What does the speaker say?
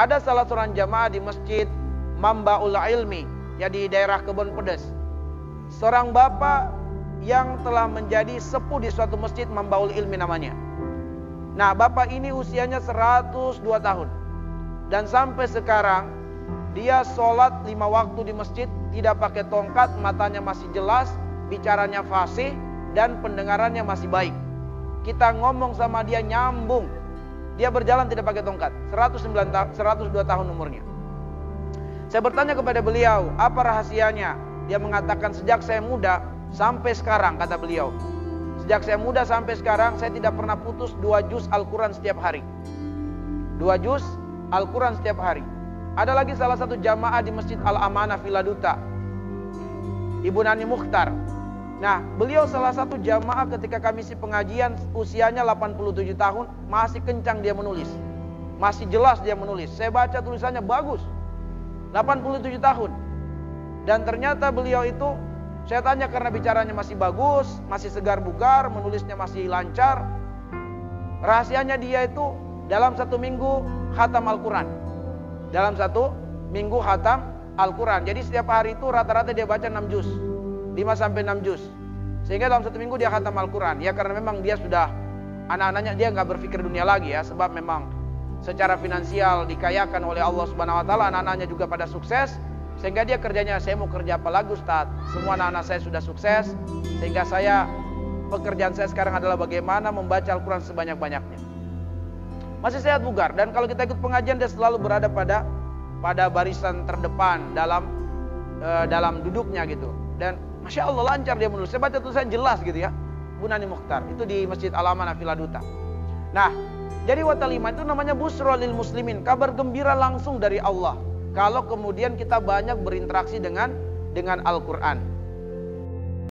Ada salah seorang jamaah di masjid Mambaul Ilmi, ya di daerah Kebon Pedes. Seorang bapak yang telah menjadi sepuh di suatu masjid Mambaul Ilmi namanya. Nah, bapak ini usianya 102 tahun. Dan sampai sekarang dia sholat 5 waktu di masjid, tidak pakai tongkat, matanya masih jelas, bicaranya fasih, dan pendengarannya masih baik. Kita ngomong sama dia nyambung. Dia berjalan tidak pakai tongkat, 102 tahun umurnya. Saya bertanya kepada beliau, apa rahasianya? Dia mengatakan, sejak saya muda sampai sekarang, kata beliau, sejak saya muda sampai sekarang, saya tidak pernah putus 2 juz Al-Quran setiap hari. 2 juz Al-Quran setiap hari. Ada lagi salah satu jamaah di Masjid Al-Amanah Villa Duta, Ibu Nani Mukhtar. Nah, beliau salah satu jamaah ketika kami isi pengajian, usianya 87 tahun, masih kencang dia menulis. Masih jelas dia menulis. Saya baca tulisannya bagus. 87 tahun. Dan ternyata beliau itu, saya tanya karena bicaranya masih bagus, masih segar bugar, menulisnya masih lancar. Rahasianya dia itu dalam 1 minggu khatam Al-Quran. Dalam 1 minggu khatam Al-Quran. Jadi setiap hari itu rata-rata dia baca 6 juz. 5-6 juz. Sehingga dalam 1 minggu dia khatam Al-Quran. Ya karena memang dia sudah, anak-anaknya dia nggak berpikir dunia lagi ya. Sebab memang secara finansial dikayakan oleh Allah Subhanahu Wa Taala. Anak-anaknya juga pada sukses. Sehingga dia kerjanya, saya mau kerja apa lagi Ustaz? Semua anak-anak saya sudah sukses. Sehingga pekerjaan saya sekarang adalah bagaimana membaca Al-Quran sebanyak-banyaknya. Masih sehat bugar. Dan kalau kita ikut pengajian, dia selalu berada pada barisan terdepan dalam duduknya gitu. Dan Masya Allah lancar dia menulis. Saya baca tulisan jelas gitu ya. Bu Nani Mukhtar. Itu di Masjid Al-Amanah Villa Duta. Nah, jadi watalima itu namanya busra lil muslimin. Kabar gembira langsung dari Allah. Kalau kemudian kita banyak berinteraksi dengan Al-Quran.